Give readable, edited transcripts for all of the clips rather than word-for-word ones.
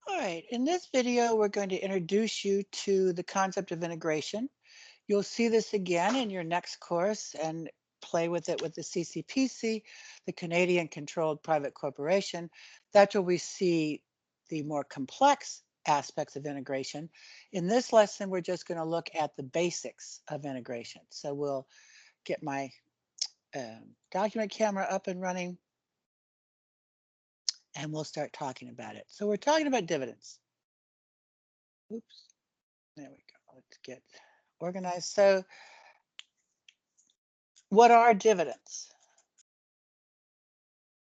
All right, in this video, we're going to introduce you to the concept of integration. You'll see this again in your next course and play with it with the CCPC, the Canadian Controlled Private Corporation. That's where we see the more complex aspects of integration. In this lesson, we're just going to look at the basics of integration. So we'll get my document camera up and running and we'll start talking about it. So we're talking about dividends. Oops. There we go. Let's get organized. So what are dividends?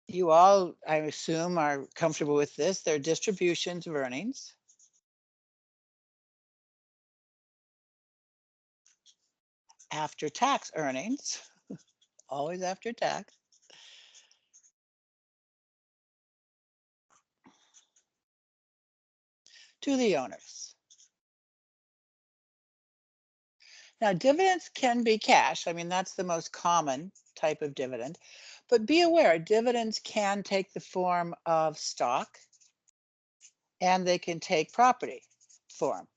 You all, I assume, are comfortable with this. They're distributions of earnings after tax earnings, always after tax, to the owners. Now, dividends can be cash. I mean, that's the most common type of dividend. But be aware, dividends can take the form of stock and they can take property form.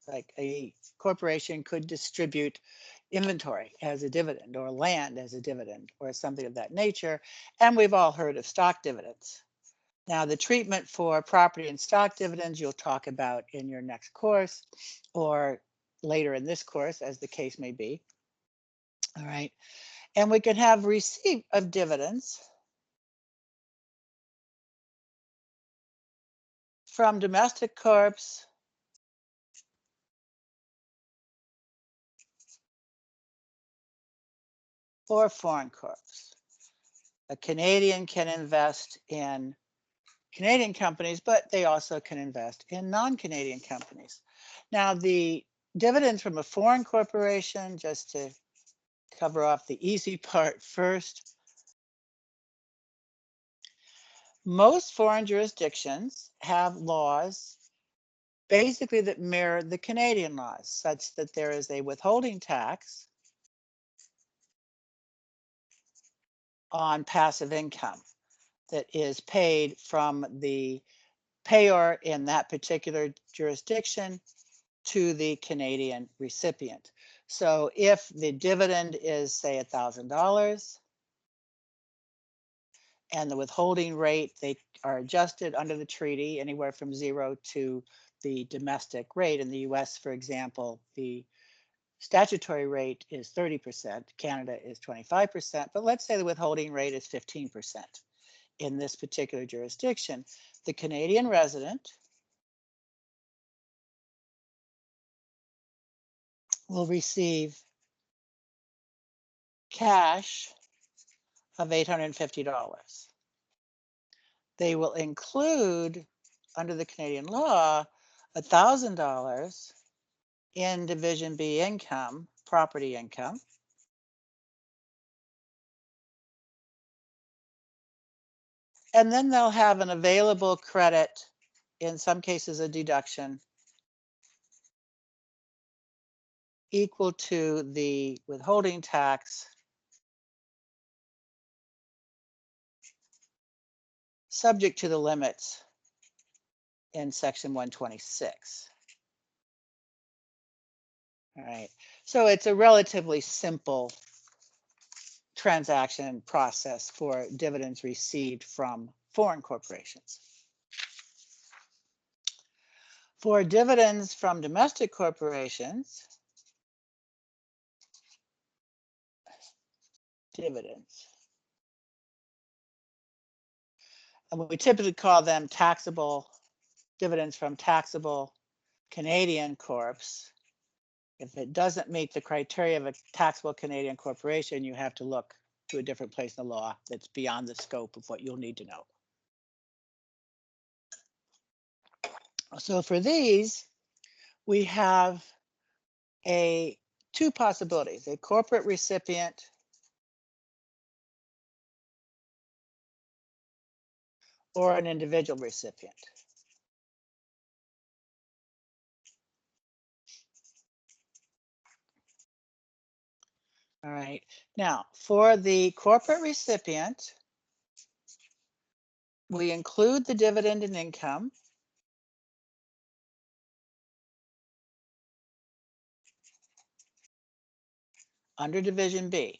Like a corporation could distribute inventory as a dividend or land as a dividend or something of that nature. And we've all heard of stock dividends. Now, the treatment for property and stock dividends you'll talk about in your next course or later in this course, as the case may be. All right. And we can have receipt of dividends from domestic corps or foreign corps. A Canadian can invest in Canadian companies, but they also can invest in non-Canadian companies. Now, the dividends from a foreign corporation, just to cover off the easy part first, most foreign jurisdictions have laws basically that mirror the Canadian laws, such that there is a withholding tax on passive income that is paid from the payor in that particular jurisdiction to the Canadian recipient. So if the dividend is, say, $1,000 and the withholding rate, they are adjusted under the treaty anywhere from 0 to the domestic rate. In the US, for example, the statutory rate is 30%, Canada is 25%, but let's say the withholding rate is 15% in this particular jurisdiction. The Canadian resident will receive cash of $850. They will include, under the Canadian law, $1,000 in Division B income, property income. And then they'll have an available credit, in some cases a deduction, equal to the withholding tax subject to the limits in section 126. All right, so it's a relatively simple transaction process for dividends received from foreign corporations. For dividends from domestic corporations, dividends, and we typically call them taxable dividends from taxable Canadian corps. If it doesn't meet the criteria of a taxable Canadian corporation, you have to look to a different place in the law that's beyond the scope of what you'll need to know. So for these, we have two possibilities, a corporate recipient or an individual recipient. All right, now for the corporate recipient, we include the dividend and income under Division B.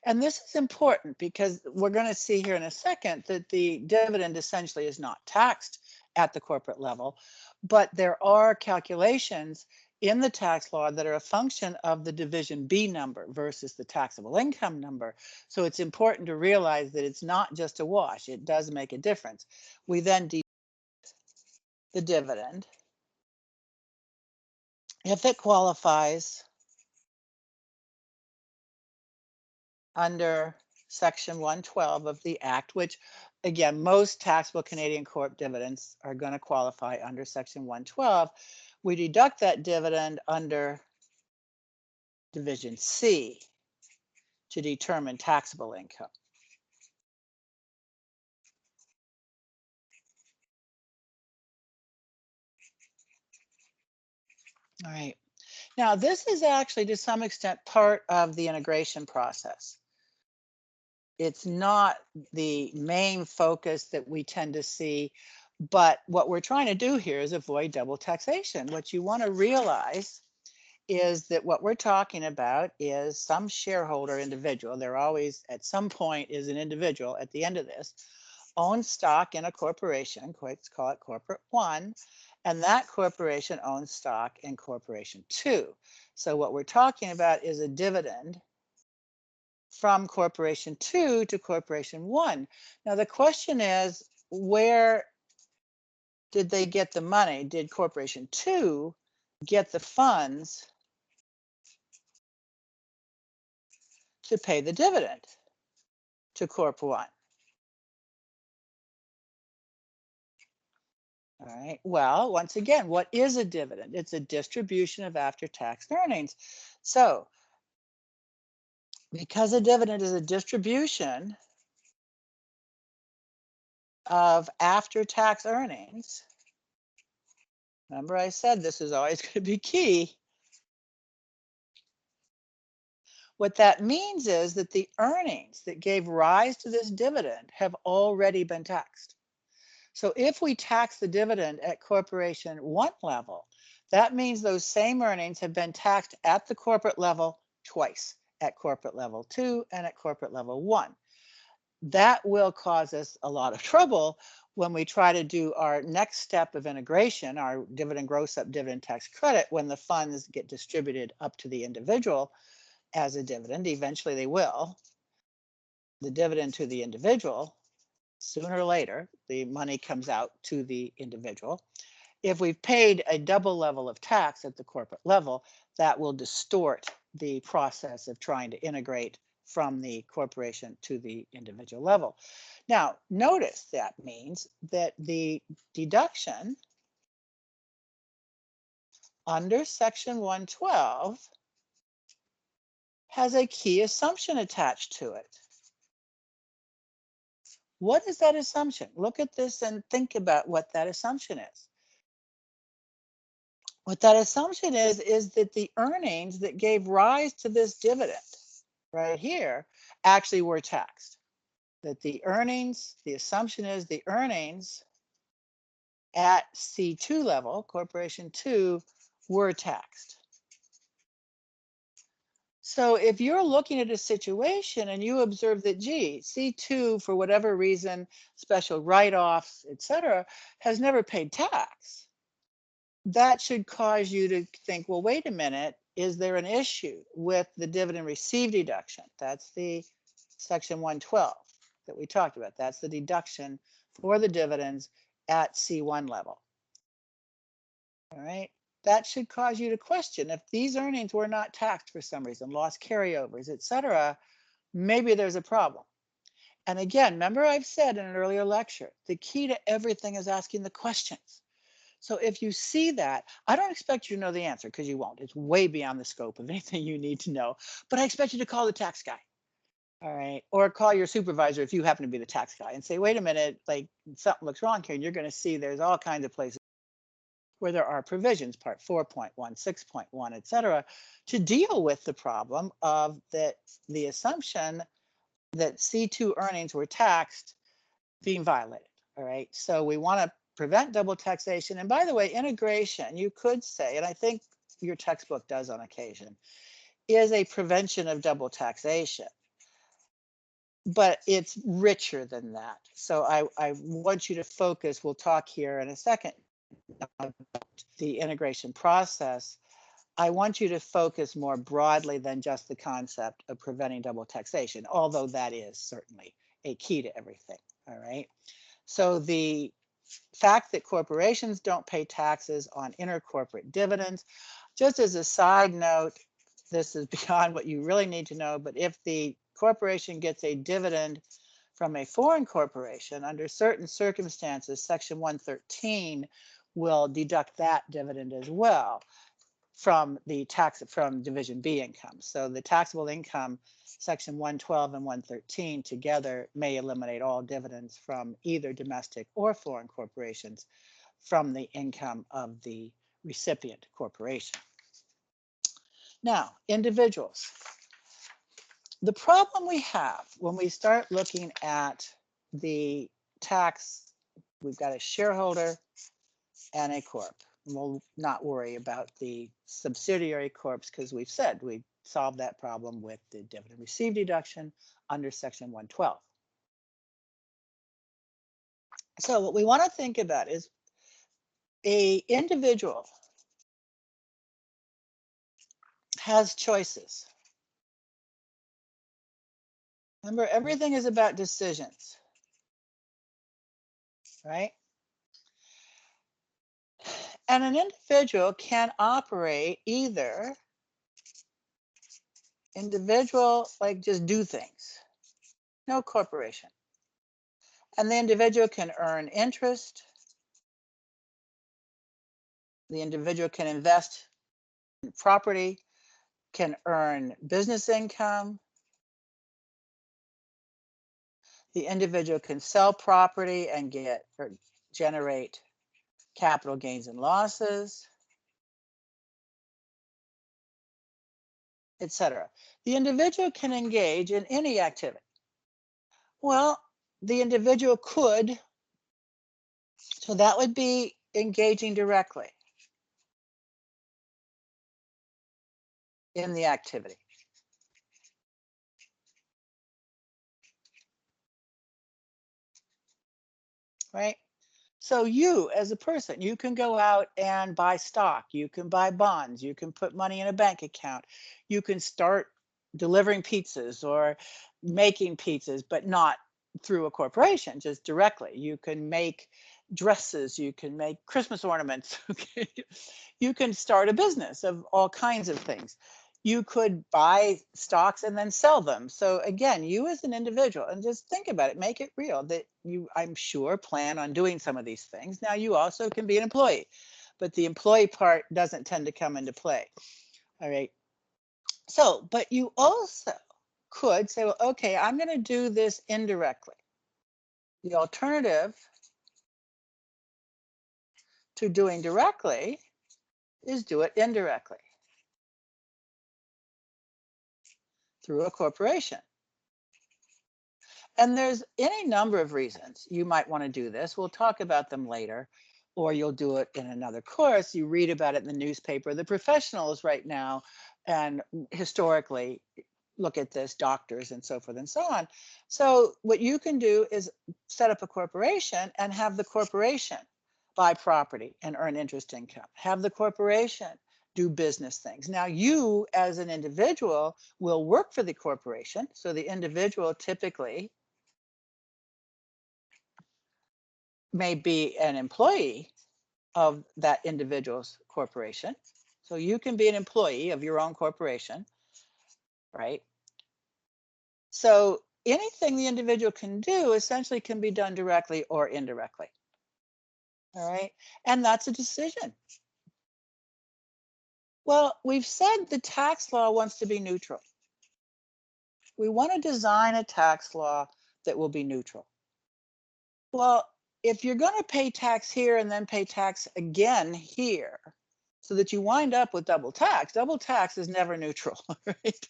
And this is important because we're going to see here in a second that the dividend essentially is not taxed at the corporate level, but there are calculations in the tax law that are a function of the Division B number versus the taxable income number. So it's important to realize that it's not just a wash. It does make a difference. We then deduct the dividend if it qualifies under Section 112 of the Act, which again, most taxable Canadian corp dividends are going to qualify under Section 112. We deduct that dividend under Division C to determine taxable income. All right. Now, this is actually to some extent part of the integration process. It's not the main focus that we tend to see, but what we're trying to do here is avoid double taxation. What you want to realize is that what we're talking about is some shareholder individual, there always at some point is an individual at the end of this, owns stock in a corporation, let's call it corporate one, and that corporation owns stock in corporation two. So what we're talking about is a dividend from corporation two to corporation one. Now the question is, where did they get the money? Did corporation two get the funds to pay the dividend to Corp One? All right. Well, once again, what is a dividend? It's a distribution of after-tax earnings. So because a dividend is a distribution of after-tax earnings, remember I said this is always going to be key. What that means is that the earnings that gave rise to this dividend have already been taxed. So if we tax the dividend at corporation one level, that means those same earnings have been taxed at the corporate level twice, at corporate level two and at corporate level one. That will cause us a lot of trouble when we try to do our next step of integration, our dividend gross up dividend tax credit, when the funds get distributed up to the individual as a dividend. Eventually they will. The dividend to the individual, sooner or later, the money comes out to the individual. If we've paid a double level of tax at the corporate level, that will distort the process of trying to integrate from the corporation to the individual level. Now, notice that means that the deduction under Section 112 has a key assumption attached to it. What is that assumption? Look at this and think about what that assumption is. What that assumption is that the earnings that gave rise to this dividend right here actually were taxed. That the earnings, the assumption is the earnings at C2 level, corporation two, were taxed. So if you're looking at a situation and you observe that, gee, C2, for whatever reason, special write-offs, etc., has never paid tax, that should cause you to think, well, wait a minute, is there an issue with the dividend received deduction? That's the Section 112 that we talked about. That's the deduction for the dividends at C1 level. All right. That should cause you to question if these earnings were not taxed for some reason, lost carryovers, etc., maybe there's a problem. And again, remember I've said in an earlier lecture, the key to everything is asking the questions. So if you see that, I don't expect you to know the answer because you won't. It's way beyond the scope of anything you need to know. But I expect you to call the tax guy. All right. Or call your supervisor if you happen to be the tax guy and say, wait a minute, like something looks wrong here. And you're going to see there's all kinds of places where there are provisions, part 4.1, 6.1, etc., to deal with the problem of that the assumption that C2 earnings were taxed being violated. All right. So we want to prevent double taxation. And by the way, integration, you could say, and I think your textbook does on occasion, is a prevention of double taxation, but it's richer than that. So I want you to focus, we'll talk here in a second about the integration process. I want you to focus more broadly than just the concept of preventing double taxation, although that is certainly a key to everything, all right? So the fact that corporations don't pay taxes on intercorporate dividends, just as a side note, this is beyond what you really need to know, but if the corporation gets a dividend from a foreign corporation, under certain circumstances, Section 113 will deduct that dividend as well from the tax from Division B income. So the taxable income, Section 112 and 113 together may eliminate all dividends from either domestic or foreign corporations from the income of the recipient corporation. Now, individuals. The problem we have when we start looking at the tax, we've got a shareholder and a corp. We'll not worry about the subsidiary corps because we've said we solved that problem with the dividend received deduction under Section 112. So what we want to think about is a individual has choices. Remember, everything is about decisions, right? And an individual can operate either individual, like just do things, no corporation. And the individual can earn interest. The individual can invest in property, can earn business income. The individual can sell property and get or generate capital gains and losses, etc. The individual can engage in any activity. Well, the individual could, so that would be engaging directly in the activity. Right? So you as a person, you can go out and buy stock, you can buy bonds, you can put money in a bank account, you can start delivering pizzas or making pizzas, but not through a corporation, just directly. You can make dresses, you can make Christmas ornaments, okay? You can start a business of all kinds of things. You could buy stocks and then sell them. So again, you as an individual, and just think about it, make it real that you, I'm sure, plan on doing some of these things. Now you also can be an employee, but the employee part doesn't tend to come into play. All right. So, but you also could say, well, okay, I'm going to do this indirectly. The alternative to doing directly is do it indirectly through a corporation. And there's any number of reasons you might want to do this. We'll talk about them later, or you'll do it in another course. You read about it in the newspaper. The professionals right now and historically look at this, doctors and so forth and so on. So what you can do is set up a corporation and have the corporation buy property and earn interest income. Have the corporation do business things. Now you as an individual will work for the corporation. So the individual typically may be an employee of that individual's corporation. So you can be an employee of your own corporation, right? So anything the individual can do essentially can be done directly or indirectly. All right. And that's a decision. Well, we've said the tax law wants to be neutral. We want to design a tax law that will be neutral. Well, if you're going to pay tax here and then pay tax again here, so that you wind up with double tax is never neutral, right?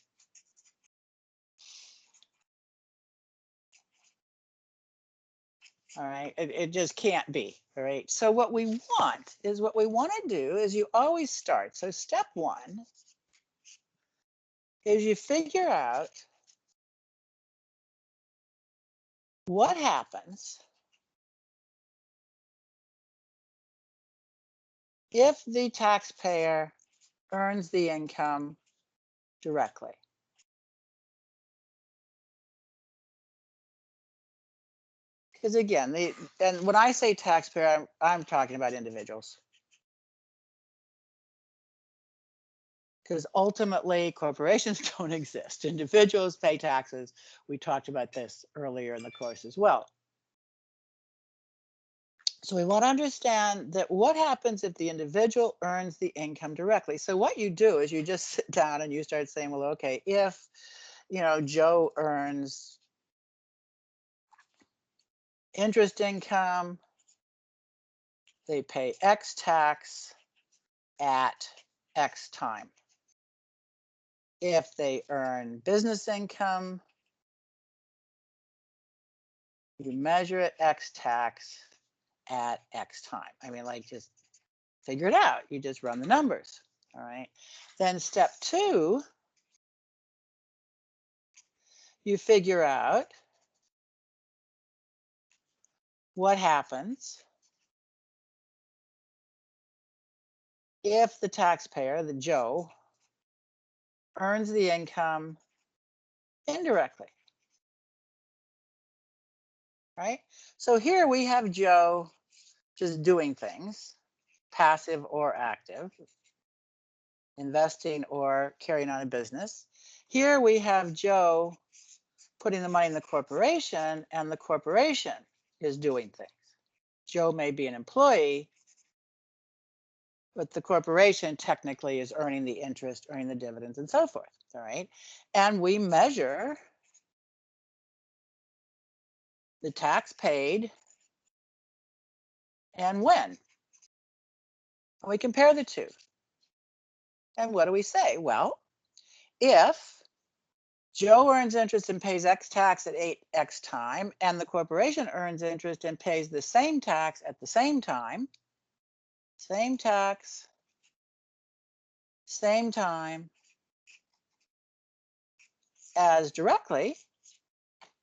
All right, it just can't be, all right? So what we want to do is you always start. So step one is you figure out what happens if the taxpayer earns the income directly. Because again, and when I say taxpayer, I'm talking about individuals. Because ultimately, corporations don't exist. Individuals pay taxes. We talked about this earlier in the course as well. So we want to understand that what happens if the individual earns the income directly. So what you do is you just sit down and you start saying, well, okay, if Joe earns interest income, they pay X tax at X time. If they earn business income, you measure it X tax at X time. I mean, like, just figure it out. You just run the numbers. All right. Then step 2, you figure out what happens if the taxpayer, the Joe, earns the income indirectly. Right? So here we have Joe just doing things, passive or active, investing or carrying on a business. Here we have Joe putting the money in the corporation, and the corporation is doing things. Joe may be an employee, but the corporation technically is earning the interest, earning the dividends, and so forth. All right. And we measure the tax paid and when. And we compare the two. And what do we say? Well, if Joe earns interest and pays X tax at X time, and the corporation earns interest and pays the same tax at the same time, same tax, same time as directly,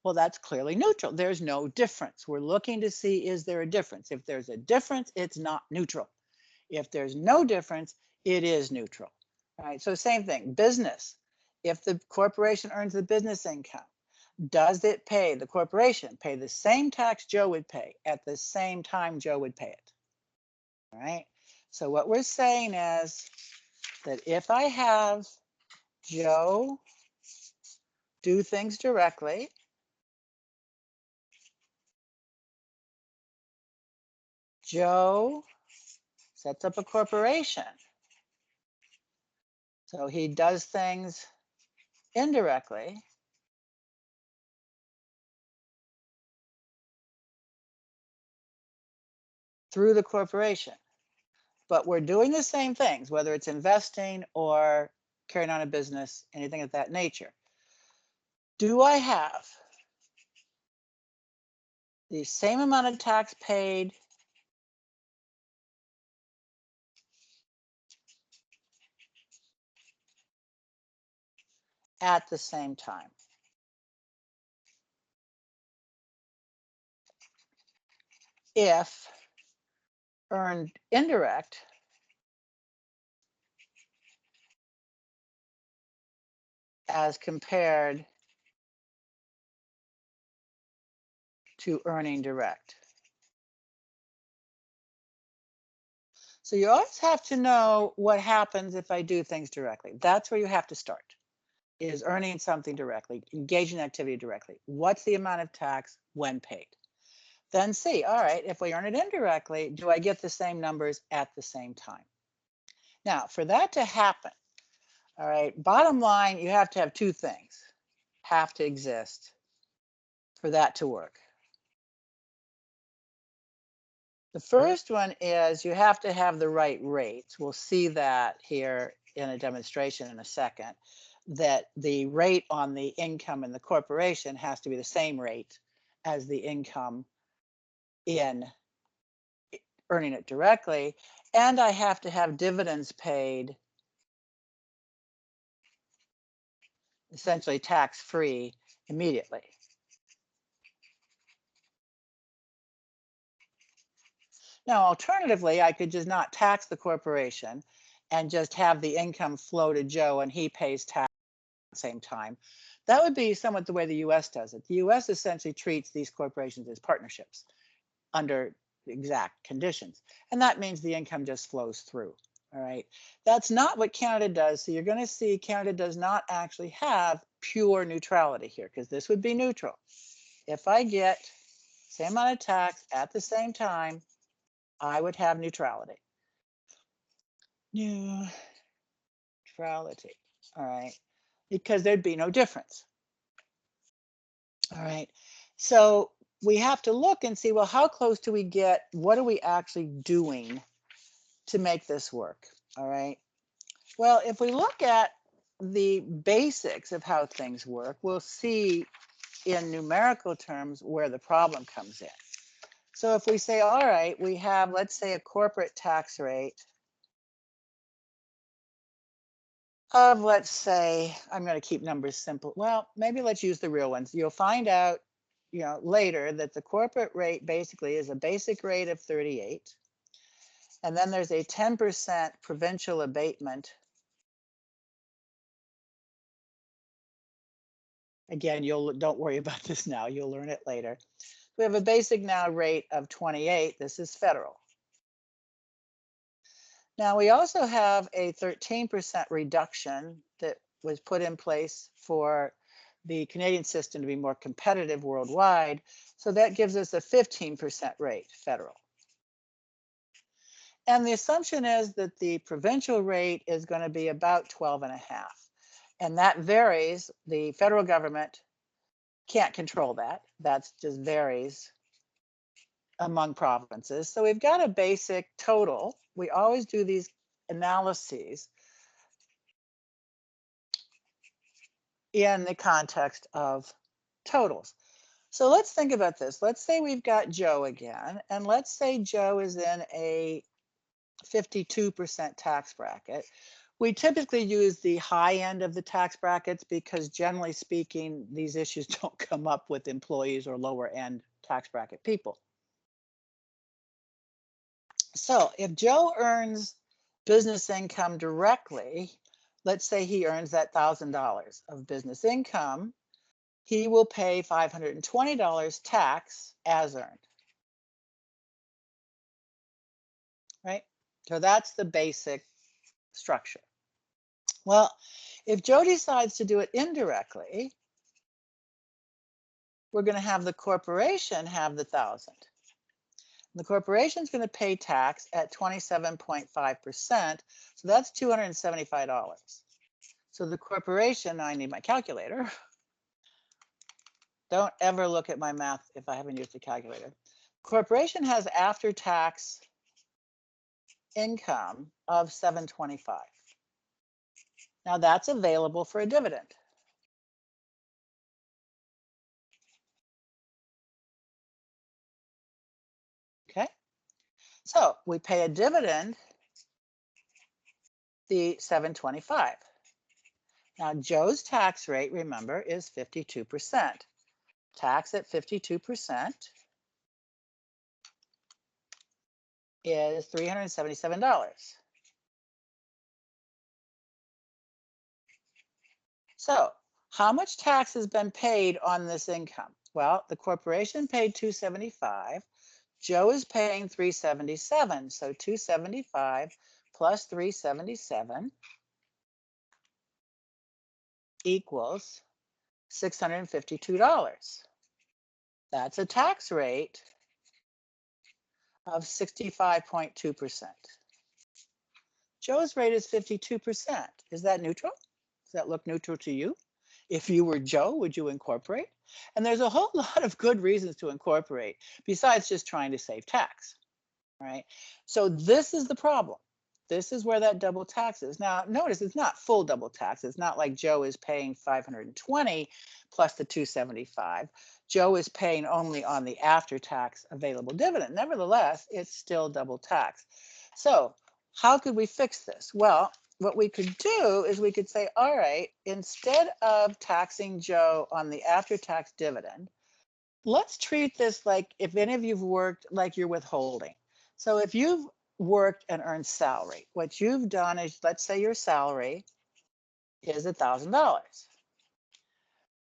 well, that's clearly neutral. There's no difference. We're looking to see, is there a difference? If there's a difference, it's not neutral. If there's no difference, it is neutral. All right, so same thing, business. If the corporation earns the business income, does it pay, the corporation pay the same tax Joe would pay at the same time Joe would pay it? All right, so what we're saying is that if I have Joe do things directly, Joe sets up a corporation. So he does things indirectly. Through the corporation. But we're doing the same things, whether it's investing or carrying on a business, anything of that nature. Do I have the same amount of tax paid at the same time? If earned indirect as compared to earning direct. So you always have to know what happens if I do things directly. That's where you have to start, is earning something directly, engaging activity directly. What's the amount of tax when paid? Then see, all right, if we earn it indirectly, do I get the same numbers at the same time? Now, for that to happen, all right, bottom line, you have to have two things have to exist for that to work. The first one is you have to have the right rates. We'll see that here in a demonstration in a second, that the rate on the income in the corporation has to be the same rate as the income in earning it directly. And I have to have dividends paid essentially tax-free immediately. Now, alternatively, I could just not tax the corporation and just have the income flow to Joe and he pays tax at the same time. That would be somewhat the way the US does it. The US essentially treats these corporations as partnerships under exact conditions. And that means the income just flows through. All right. That's not what Canada does. So you're going to see Canada does not actually have pure neutrality here because this would be neutral. If I get same amount of tax at the same time, I would have neutrality. Neutrality. All right. Because there'd be no difference. All right. So we have to look and see, well, how close do we get? What are we actually doing to make this work? All right. Well, if we look at the basics of how things work, we'll see in numerical terms where the problem comes in. So if we say, all right, we have, let's say, a corporate tax rate of, let's say, I'm going to keep numbers simple. Well, maybe let's use the real ones. You'll find out, later that the corporate rate basically is a basic rate of 38. And then there's a 10% provincial abatement. Again, don't worry about this now. You'll learn it later. We have a basic now rate of 28. This is federal. Now we also have a 13% reduction that was put in place for the Canadian system to be more competitive worldwide. So that gives us a 15% rate federal. And the assumption is that the provincial rate is going to be about 12.5. And that varies. The federal government can't control that. That just varies among provinces. So we've got a basic total. We always do these analyses in the context of totals. So let's think about this. Let's say we've got Joe again, and let's say Joe is in a 52% tax bracket. We typically use the high end of the tax brackets because generally speaking, these issues don't come up with employees or lower end tax bracket people. So if Joe earns business income directly, let's say he earns that $1,000 of business income, he will pay $520 tax as earned. Right? So that's the basic structure. Well, if Joe decides to do it indirectly, we're going to have the corporation have the 1,000. The corporation is going to pay tax at 27.5%. So that's $275. So the corporation, I need my calculator. Don't ever look at my math if I haven't used a calculator. Corporation has after tax income of $725. Now that's available for a dividend. Okay. So we pay a dividend, the $725. Now Joe's tax rate, remember, is 52%. Tax at 52% is $377. So how much tax has been paid on this income? Well, the corporation paid $275. Joe is paying $377. So $275 plus $377 equals $652. That's a tax rate of 65.2%. Joe's rate is 52%. Is that neutral? Does that look neutral to you? If you were Joe, would you incorporate? And there's a whole lot of good reasons to incorporate besides just trying to save tax, right? So this is the problem. This is where that double tax is. Now, notice it's not full double tax. It's not like Joe is paying 520 plus the 275. Joe is paying only on the after-tax available dividend. Nevertheless, it's still double tax. So how could we fix this? Well, what we could do is we could say, all right, instead of taxing Joe on the after-tax dividend, let's treat this like if any of you've worked like you're withholding. So if you've worked and earned salary, what you've done is, let's say your salary is $1,000.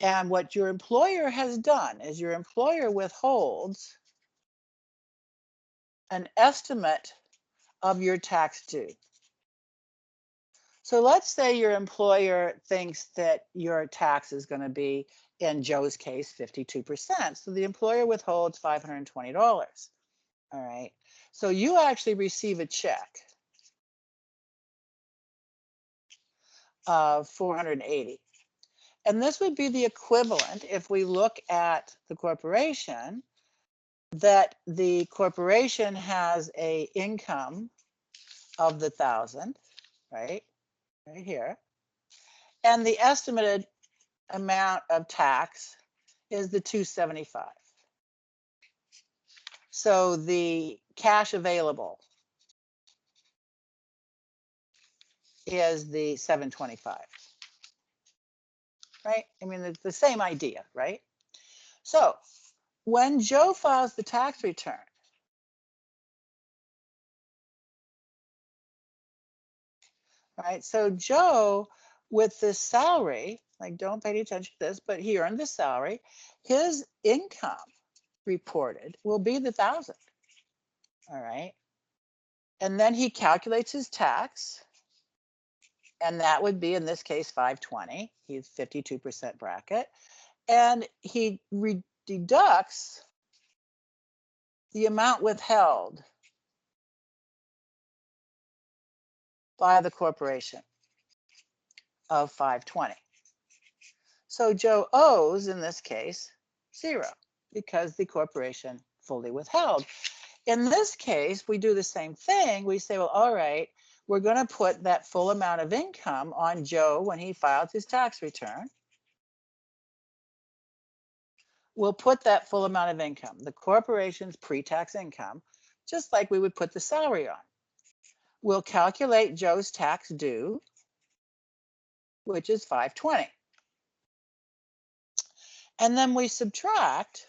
And what your employer has done is your employer withholds an estimate of your tax due. So let's say your employer thinks that your tax is going to be, in Joe's case, 52%. So the employer withholds $520. All right. So you actually receive a check of 480. And this would be the equivalent, if we look at the corporation, that the corporation has a income of the 1,000, right here, and the estimated amount of tax is the 275. So the cash available is the 725, right? I mean, it's the same idea, right? So when Joe files the tax return, right? So Joe, with this salary, like don't pay any attention to this, but he earned the salary, his income reported will be the 1,000, all right? And then he calculates his tax, and that would be, in this case, 520. He's 52% bracket. And he deducts the amount withheld by the corporation of 520. So Joe owes, in this case, 0 because the corporation fully withheld. In this case, we do the same thing. We say, well, all right, we're going to put that full amount of income on Joe when he filed his tax return. We'll put that full amount of income, the corporation's pre-tax income, just like we would put the salary on. We'll calculate Joe's tax due, which is 520. And then we subtract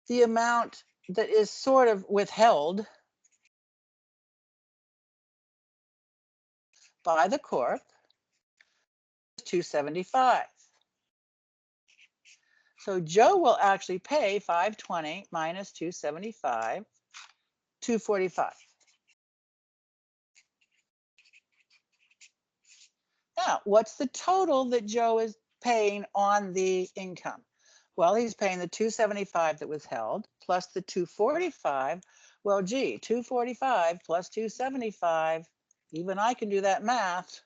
the amount that is sort of withheld by the corp, 275. So Joe will actually pay 520 minus 275, 245. Now, what's the total that Joe is paying on the income? Well, he's paying the 275 that was held plus the 245. Well, gee, 245 plus 275, even I can do that math.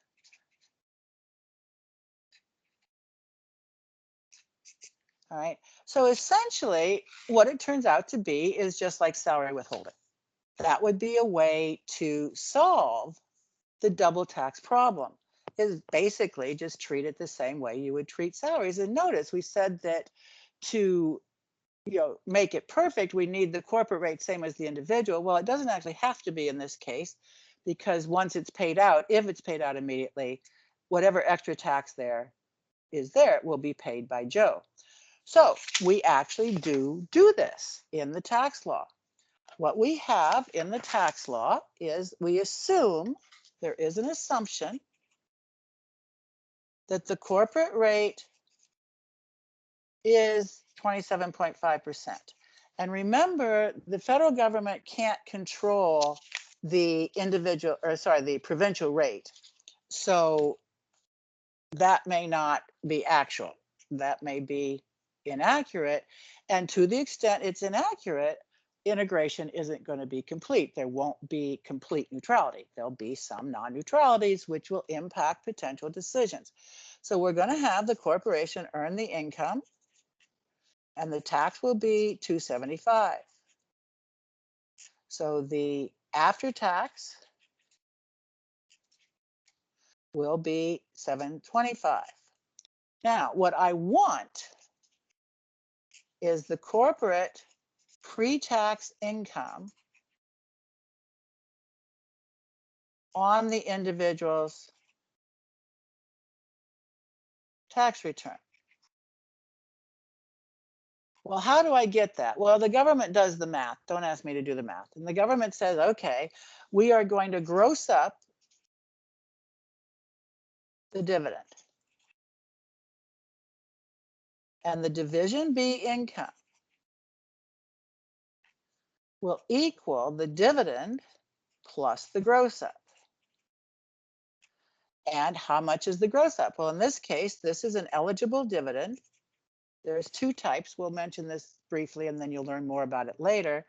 All right. So essentially, what it turns out to be is just like salary withholding. That would be a way to solve the double tax problem, is basically just treat it the same way you would treat salaries. And notice we said that to make it perfect, we need the corporate rate same as the individual. Well, it doesn't actually have to be in this case, because once it's paid out, if it's paid out immediately, whatever extra tax there is there, it will be paid by Joe. So we actually do this in the tax law. What we have in the tax law is we assume, there is an assumption that the corporate rate is 27.5%. And remember, the federal government can't control the the provincial rate. So that may not be actual. That may be inaccurate. And to the extent it's inaccurate, integration isn't going to be complete. There won't be complete neutrality. There'll be some non-neutralities which will impact potential decisions. So we're going to have the corporation earn the income, and the tax will be 275. So the after tax will be 725. Now, what I want is the corporate pre-tax income on the individual's tax return. Well, how do I get that? Well, the government does the math. Don't ask me to do the math. And the government says, okay, we are going to gross up the dividend. And the division B income will equal the dividend plus the gross up. And how much is the gross up? Well, in this case, this is an eligible dividend. There's two types. We'll mention this briefly and then you'll learn more about it later.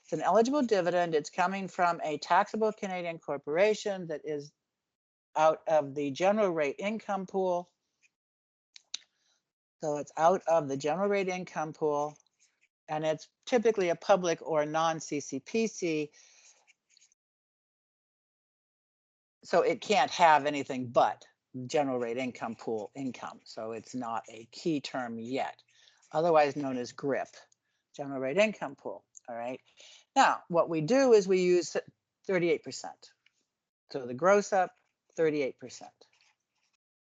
It's an eligible dividend. It's coming from a taxable Canadian corporation that is out of the general rate income pool. So it's out of the general rate income pool, and it's typically a public or non-CCPC. So it can't have anything but general rate income pool income. So it's not a key term yet, otherwise known as GRIP, general rate income pool. All right. Now, what we do is we use 38%. So the gross up, 38%.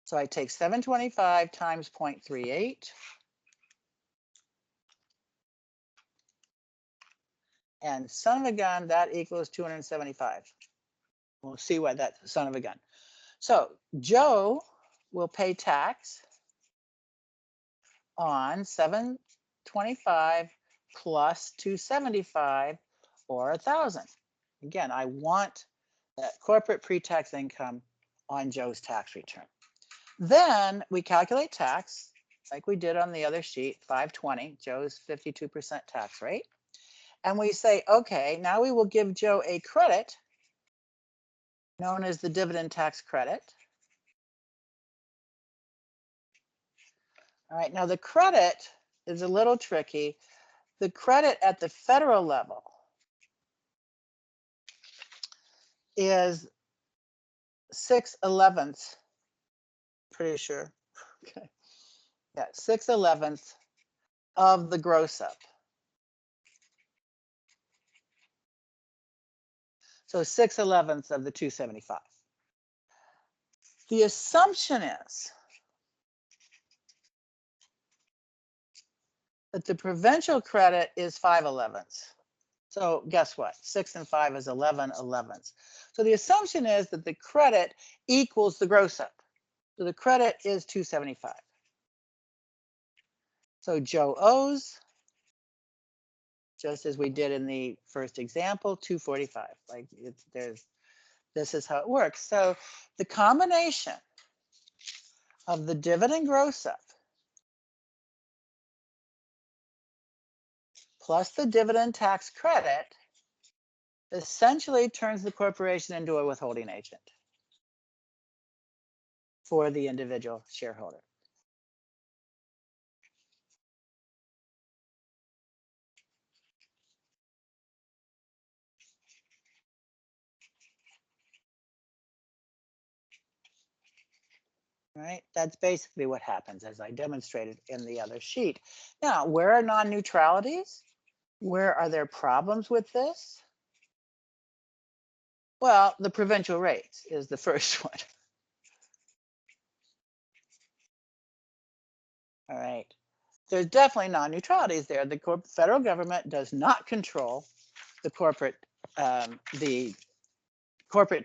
So I take 725 times 0.38. And son of a gun, that equals 275. We'll see why that's son of a gun. So Joe will pay tax on 725 plus 275 or 1,000. Again, I want that corporate pre-tax income on Joe's tax return. Then we calculate tax like we did on the other sheet, 520, Joe's 52% tax rate. And we say, okay, now we will give Joe a credit known as the dividend tax credit. All right, now the credit is a little tricky. The credit at the federal level is 6/11, pretty sure. Okay. Yeah, 6/11 of the gross up. So 6/11 of the 275. The assumption is that the provincial credit is 5/11. So guess what? 6 and 5 is 11/11. So the assumption is that the credit equals the gross up. So the credit is 275. So Joe owes, just as we did in the first example, 245. Like this is how it works. So the combination of the dividend gross up plus the dividend tax credit essentially turns the corporation into a withholding agent for the individual shareholder. Right? That's basically what happens, as I demonstrated in the other sheet. Now, where are non-neutralities? Where are there problems with this? Well, the provincial rates is the first one. All right. There's definitely non-neutralities there. The federal government does not control the corporate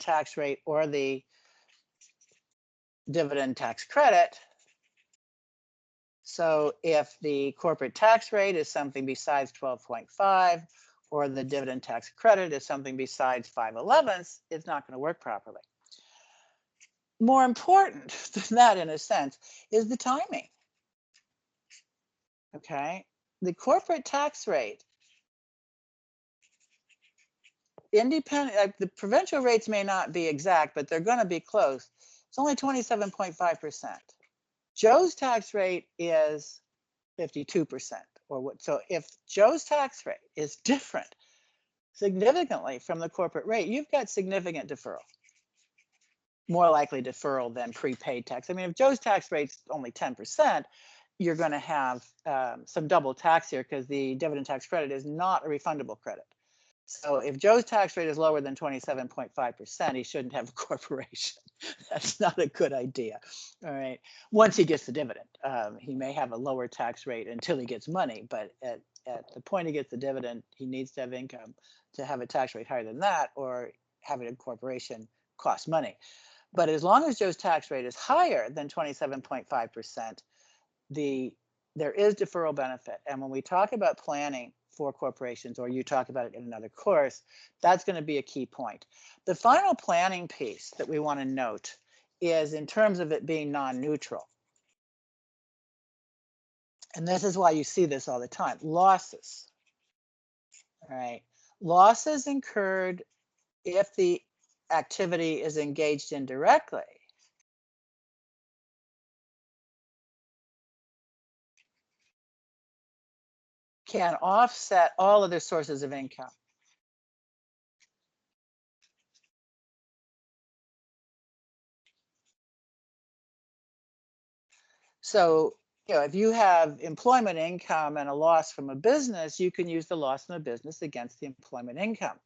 tax rate or the dividend tax credit. So if the corporate tax rate is something besides 12.5 or the dividend tax credit is something besides 5/11, it's not going to work properly. More important than that, in a sense, is the timing. Okay, the corporate tax rate, independent, the provincial rates may not be exact, but they're going to be close. It's only 27.5%. Joe's tax rate is 52%, or what? So if Joe's tax rate is different significantly from the corporate rate, you've got significant deferral. More likely deferral than prepaid tax. I mean, if Joe's tax rate's only 10%, you're going to have some double tax here because the dividend tax credit is not a refundable credit. So if Joe's tax rate is lower than 27.5%, he shouldn't have a corporation. That's not a good idea. All right. Once he gets the dividend, he may have a lower tax rate until he gets money, but at the point he gets the dividend, he needs to have income to have a tax rate higher ting that, or having a corporation costs money. But as long as Joe's tax rate is higher than 27.5%, there is deferral benefit. And when we talk about planning for corporations, or you talk about it in another course, that's going to be a key point. The final planning piece that we want to note is in terms of it being non-neutral. And this is why you see this all the time. Losses. All right. Losses incurred if the activity is engaged indirectly can offset all other sources of income. So, if you have employment income and a loss from a business, you can use the loss from a business against the employment income.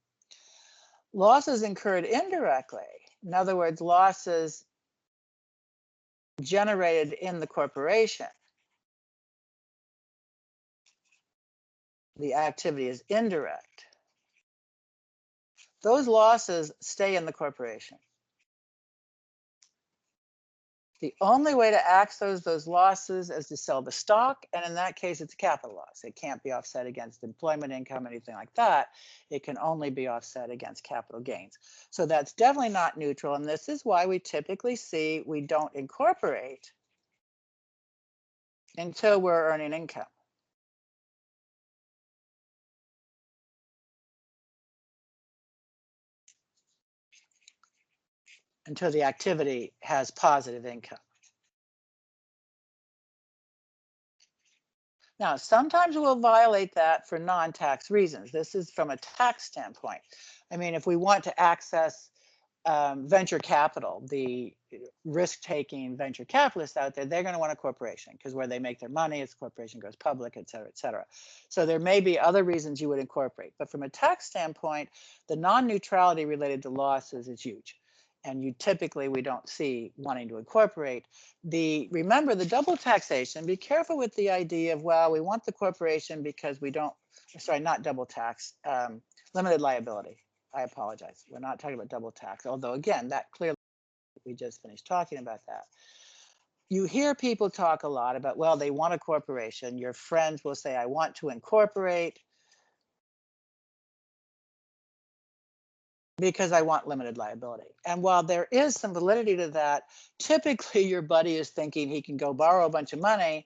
Losses incurred indirectly, in other words, losses generated in the corporation, the activity is indirect. Those losses stay in the corporation. The only way to access those losses is to sell the stock, and in that case, it's a capital loss. It can't be offset against employment income, anything like that. It can only be offset against capital gains. So that's definitely not neutral, and this is why we typically see we don't incorporate until we're earning income. Until the activity has positive income. Now, sometimes we'll violate that for non-tax reasons. This is from a tax standpoint. I mean, if we want to access venture capital, the risk-taking venture capitalists out there, they're going to want a corporation because where they make their money, as the corporation goes public, et cetera, et cetera. So there may be other reasons you would incorporate. But from a tax standpoint, the non-neutrality related to losses is huge. And we don't see wanting to incorporate. Remember the double taxation, be careful with the idea of, well, we want the corporation because we don't, sorry, not double tax, limited liability. I apologize. We're not talking about double tax, although again, that clearly we just finished talking about that. You hear people talk a lot about, well, they want a corporation. Your friends will say, I want to incorporate because I want limited liability. And while there is some validity to that, typically your buddy is thinking he can go borrow a bunch of money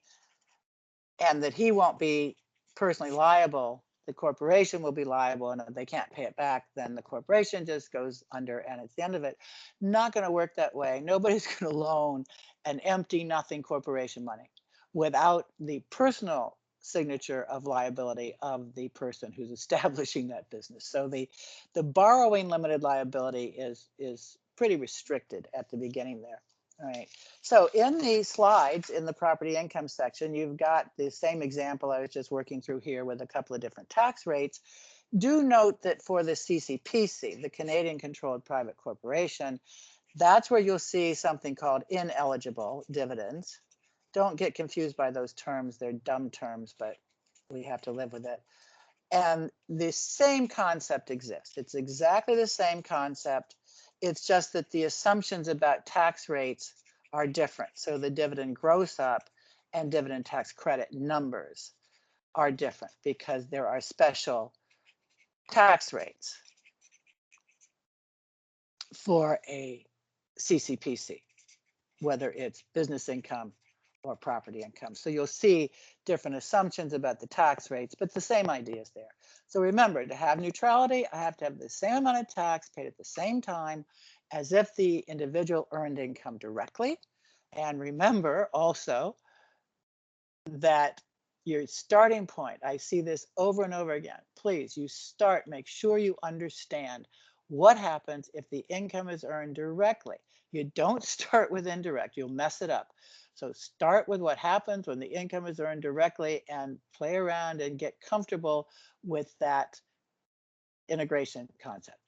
and that he won't be personally liable. The corporation will be liable, and if they can't pay it back, then the corporation just goes under and it's the end of it. Not going to work that way. Nobody's going to loan an empty nothing corporation money without the personal signature of liability of the person who's establishing that business. So the borrowing limited liability is pretty restricted at the beginning there. All right. So in the slides in the property income section, you've got the same example I was just working through here with a couple of different tax rates. Do note that for the CCPC, the Canadian Controlled Private Corporation, that's where you'll see something called ineligible dividends. Don't get confused by those terms. They're dumb terms, but we have to live with it. And the same concept exists. It's exactly the same concept. It's just that the assumptions about tax rates are different. So the dividend gross up and dividend tax credit numbers are different because there are special tax rates for a CCPC, whether it's business income or property income. So you'll see different assumptions about the tax rates, but the same idea is there. So remember, to have neutrality, I have to have the same amount of tax paid at the same time as if the individual earned income directly. And remember also that your starting point, I see this over and over again, please, make sure you understand what happens if the income is earned directly. You don't start with indirect, you'll mess it up. So start with what happens when the income is earned directly and play around and get comfortable with that integration concept.